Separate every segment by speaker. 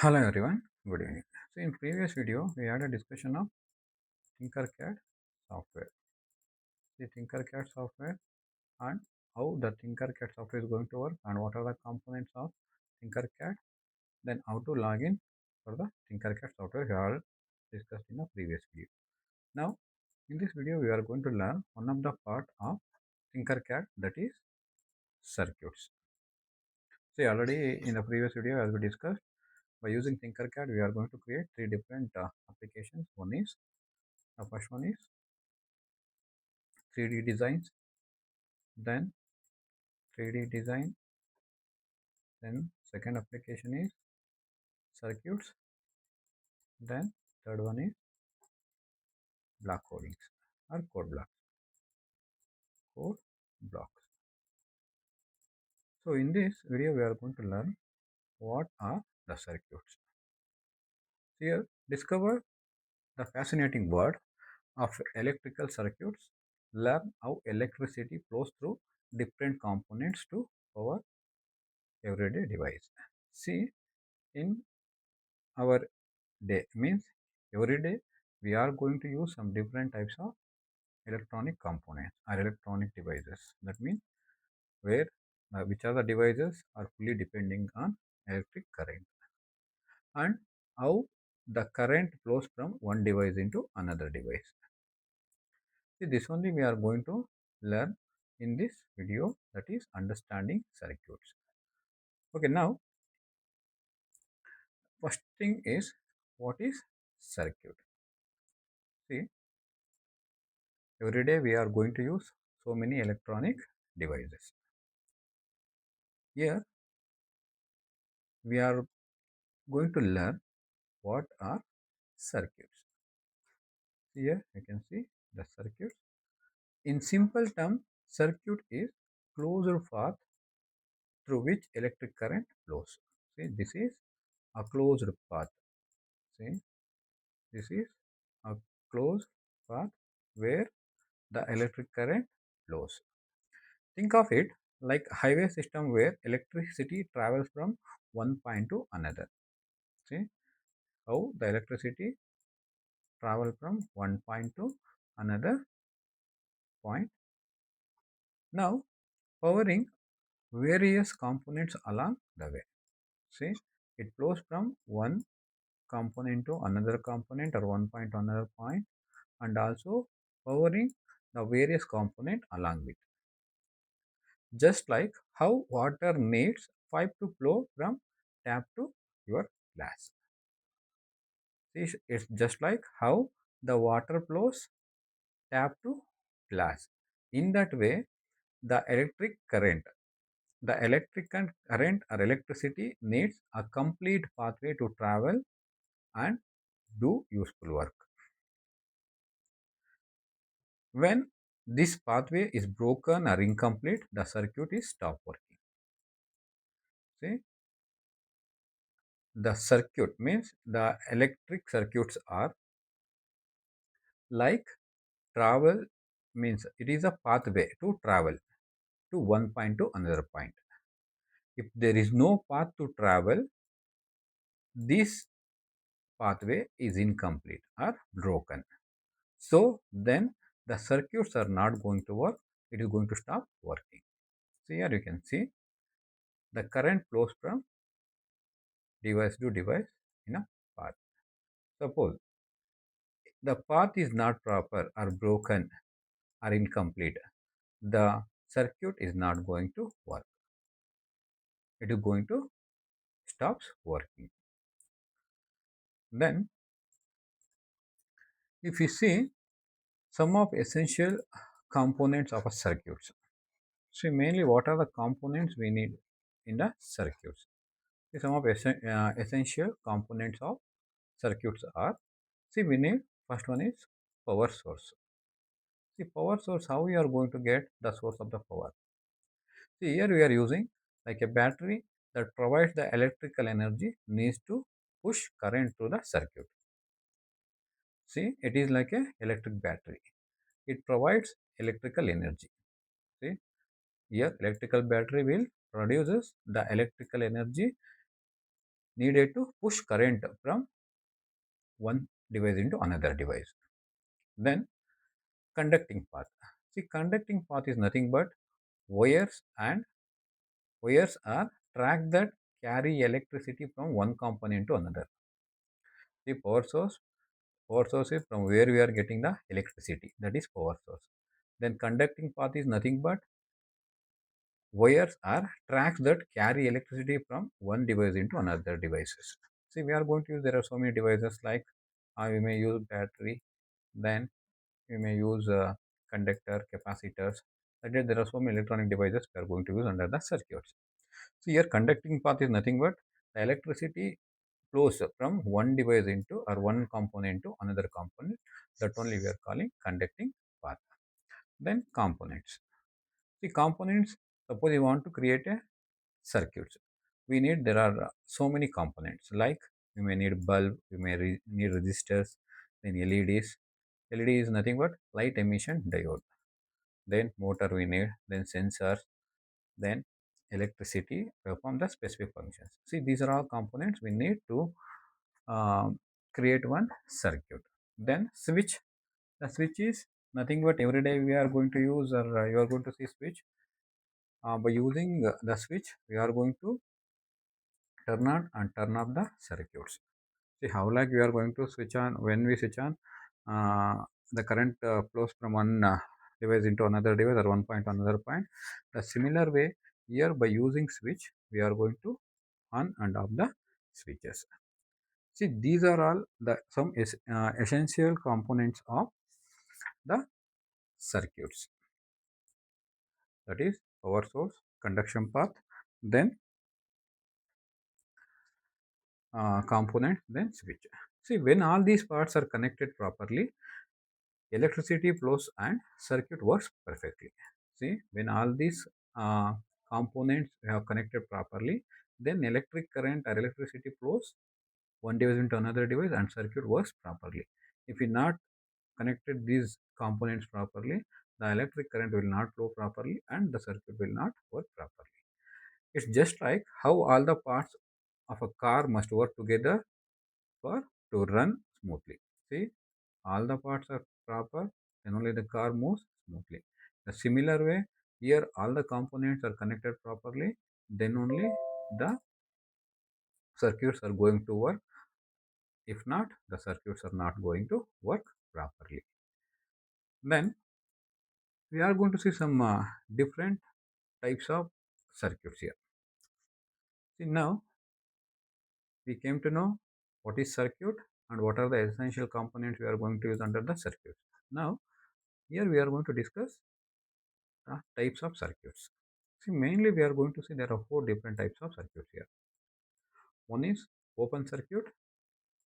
Speaker 1: Hello everyone, good evening. So in previous video, we had a discussion of Tinkercad software. The Tinkercad software and how the Tinkercad software is going to work and what are the components of Tinkercad. Then how to log in for the Tinkercad software we all discussed in the previous video. Now in this video, we are going to learn one of the part of Tinkercad, that is circuits. See, already in the previous video as we discussed, by using Tinkercad, we are going to create three different applications. The first one is 3D designs, then 3D design, then second application is circuits, then third one is block codings or code blocks. So in this video, we are going to learn what are the circuits. Here, discover the fascinating world of electrical circuits, learn how electricity flows through different components to power everyday device. See, in our day means every day we are going to use some different types of electronic components or electronic devices. That means where which are the devices are fully depending on electric current and how the current flows from one device into another device. See, this only we are going to learn in this video, that is understanding circuits. Okay, now first thing is, what is circuit? See, every day we are going to use so many electronic devices. Here we are going to learn what are circuits. Here you can see the circuits. In simple terms, circuit is closed path through which electric current flows. See, this is a closed path. See, this is a closed path where the electric current flows. Think of it like highway system where electricity travels from one point to another. See how the electricity travel from one point to another point. Now powering various components along the way. See, it flows from one component to another component or one point to another point, and also powering the various component along with. Just like how water needs pipe to flow from tap to your glass. See, it's just like how the water flows tap to glass. In that way, the electric current or electricity needs a complete pathway to travel and do useful work. When this pathway is broken or incomplete, the circuit is stopped working. See, the circuit means the electric circuits are like travel, means it is a pathway to travel to one point to another point. If there is no path to travel, this pathway is incomplete or broken. So then the circuits are not going to work, it is going to stop working. So here you can see the current flows from device to device in a path. Suppose the path is not proper or broken or incomplete, the circuit is not going to work. It is going to stop working. Then if you see some of essential components of a circuit. See, mainly what are the components we need in the circuits. See, some of essential components of circuits are, see, we need, first one is power source. See, power source, how we are going to get the source of the power. See, here we are using like a battery that provides the electrical energy needs to push current to the circuit. See, it is like a electric battery. It provides electrical energy. See, here electrical battery will produces the electrical energy needed to push current from one device into another device. Then conducting path. See, conducting path is nothing but wires, and wires are track that carry electricity from one component to another. The power source is from where we are getting the electricity, that is power source. Then conducting path is nothing but wires are tracks that carry electricity from one device into another devices. See, we are going to use, there are so many devices like we may use battery, then we may use conductor, capacitors. Like that, there are so many electronic devices we are going to use under the circuits. So here conducting path is nothing but the electricity flows from one device into or one component to another component. That only we are calling conducting path. Then components. The components, suppose you want to create a circuit. We need, there are so many components like we may need bulb, we may need resistors, then LEDs. LED is nothing but light emission diode. Then motor we need, then sensors, then electricity perform the specific functions. See, these are all components we need to create one circuit. Then switch. The switch is nothing but every day we are going to use, or you are going to see switch. By using the switch, we are going to turn on and turn off the circuits. See how, like we are going to switch on, when we switch on, the current flows from one device into another device, or one point to another point. The similar way here, by using switch, we are going to on and off the switches. See, these are all the some essential components of the circuits. That is power source, conduction path, then component, then switch. See, when all these parts are connected properly, electricity flows and circuit works perfectly. See, when all these components are connected properly, then electric current or electricity flows one device into another device and circuit works properly. If we not connected these components properly, the electric current will not flow properly and the circuit will not work properly. It's just like how all the parts of a car must work together for to run smoothly. See, all the parts are proper, then only the car moves smoothly. The similar way, here all the components are connected properly, then only the circuits are going to work. If not, the circuits are not going to work properly. Then we are going to see some different types of circuits here. See, now we came to know what is circuit and what are the essential components we are going to use under the circuit. Now, here we are going to discuss the types of circuits. See, mainly we are going to see there are four different types of circuits here. One is open circuit,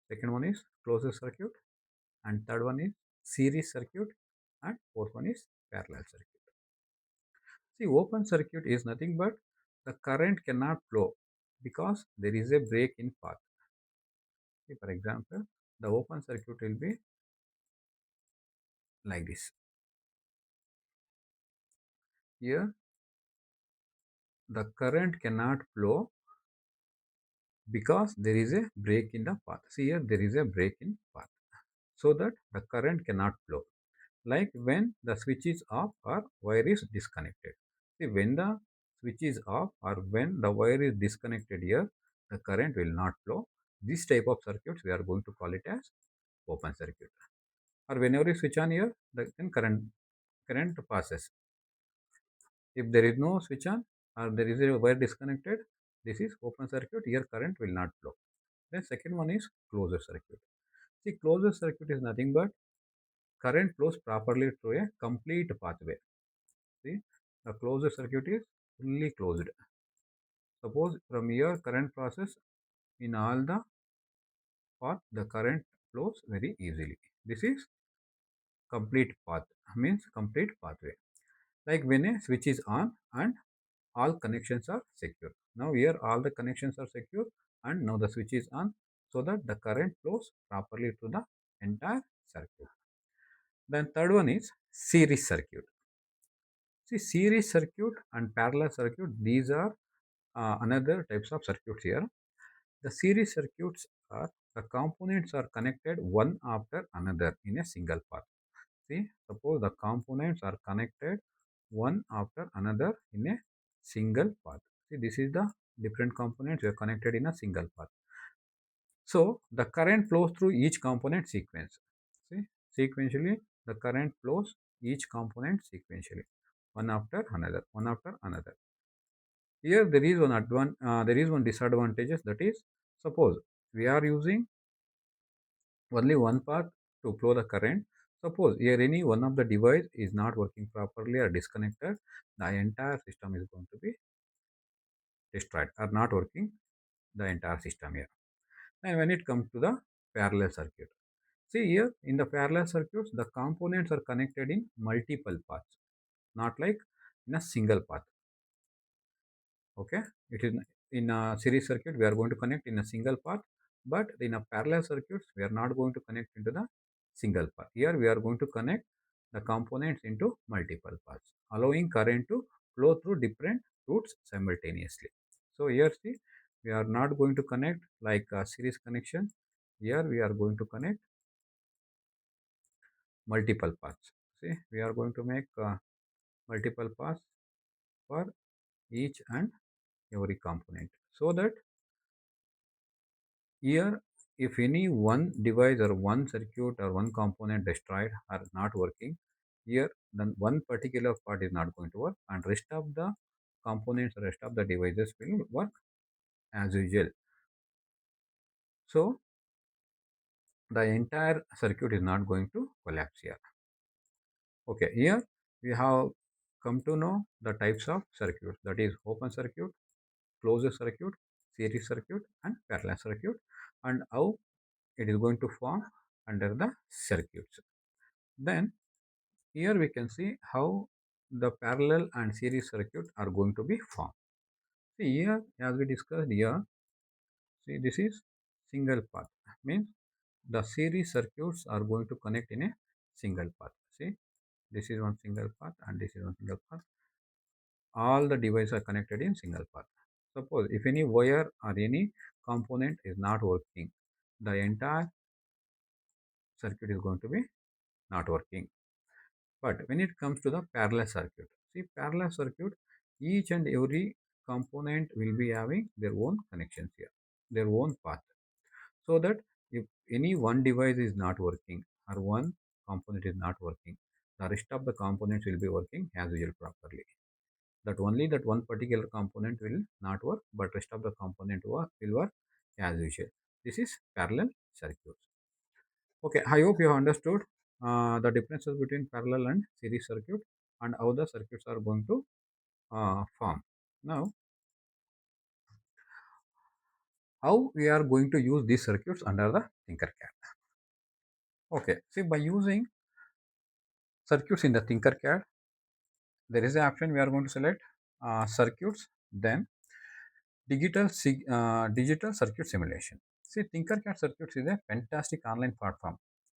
Speaker 1: second one is closed circuit, and third one is series circuit, and fourth one is parallel circuit. See, open circuit is nothing but the current cannot flow because there is a break in path. See, for example, the open circuit will be like this. Here, the current cannot flow because there is a break in the path. See, here there is a break in path, so that the current cannot flow. Like when the switch is off or wire is disconnected. See, when the switch is off or when the wire is disconnected here, the current will not flow. This type of circuits we are going to call it as open circuit. Or whenever you switch on here, then current passes. If there is no switch on or there is a wire disconnected, this is open circuit. Here current will not flow. Then second one is closed circuit. See, closed circuit is nothing but current flows properly through a complete pathway. See, the closed circuit is fully closed. Suppose from here current process in all the path, the current flows very easily. This is complete path, means complete pathway. Like when a switch is on and all connections are secure. Now here all the connections are secure and now the switch is on, so that the current flows properly to the entire circuit. Then third one is series circuit. See, series circuit and parallel circuit, these are another types of circuits here. The series circuits are the components are connected one after another in a single path. See, suppose the components are connected one after another in a single path. See, this is the different components are connected in a single path. So the current flows through each component sequence. See, sequentially, the current flows each component sequentially, one after another, one after another. Here there is one disadvantage, that is, suppose we are using only one path to flow the current. Suppose here any one of the device is not working properly or disconnected, the entire system is going to be destroyed or not working the entire system here. And when it comes to the parallel circuit, see here in the parallel circuits, the components are connected in multiple paths, not like in a single path. Okay, it is in a series circuit we are going to connect in a single path, but in a parallel circuits we are not going to connect into the single path. Here we are going to connect the components into multiple paths, allowing current to flow through different routes simultaneously. So here see, we are not going to connect like a series connection. Here we are going to connect multiple paths. See, we are going to make multiple paths for each and every component, so that here, if any one device or one circuit or one component destroyed or not working, here then one particular part is not going to work, and rest of the components, rest of the devices will work as usual. So the entire circuit is not going to collapse here. Okay, here we have come to know the types of circuits, that is open circuit, closed circuit, series circuit, and parallel circuit, and how it is going to form under the circuits. Then here we can see how the parallel and series circuit are going to be formed. See here, as we discussed here, see this is single path, means the series circuits are going to connect in a single path. See, this is one single path and this is one single path. All the devices are connected in single path. Suppose if any wire or any component is not working, the entire circuit is going to be not working. But when it comes to the parallel circuit, see parallel circuit, each and every component will be having their own connections here, their own path. So that if any one device is not working or one component is not working, the rest of the components will be working as usual properly. That only that one particular component will not work, but rest of the component will work as usual. This is parallel circuits. Okay, I hope you have understood the differences between parallel and series circuit and how the circuits are going to form. Now, how we are going to use these circuits under the Tinkercad. Okay, see by using circuits in the Tinkercad, there is an option we are going to select circuits, then digital circuit simulation. See, Tinkercad Circuits is a fantastic online platform.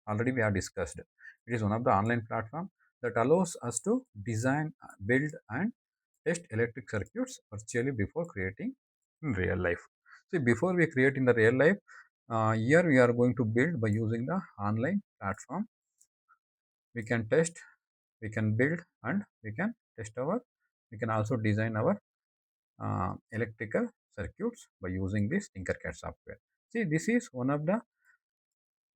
Speaker 1: Already we have discussed. It is one of the online platform that allows us to design, build, and test electric circuits virtually before creating in real life. See, before we create in the real life, here we are going to build by using the online platform. We can test, we can build, and we can also design our electrical circuits by using this Tinkercad software. See, this is one of the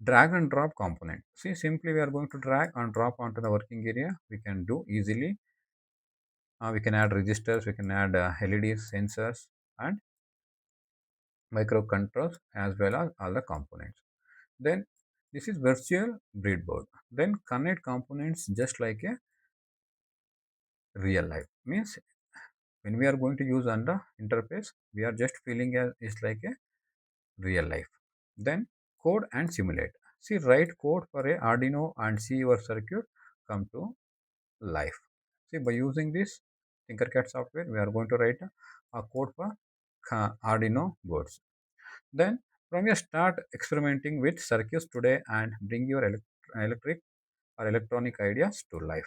Speaker 1: drag and drop component. See, simply we are going to drag and drop onto the working area. We can do easily. We can add resistors, we can add LEDs, sensors, and microcontrollers as well as all the components. Then this is virtual breadboard. Then connect components just like a real life. Means when we are going to use under interface, we are just feeling as it's like a real life. Then code and simulate. See, write code for a Arduino and see your circuit come to life. See, by using this Tinkercad software, we are going to write a code for Arduino boards. Then from your start experimenting with circuits today and bring your electric or electronic ideas to life.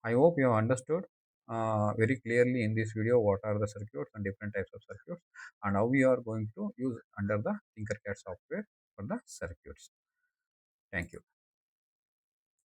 Speaker 1: I hope you have understood very clearly in this video what are the circuits and different types of circuits, and how we are going to use under the Tinkercad software for the circuits. Thank you.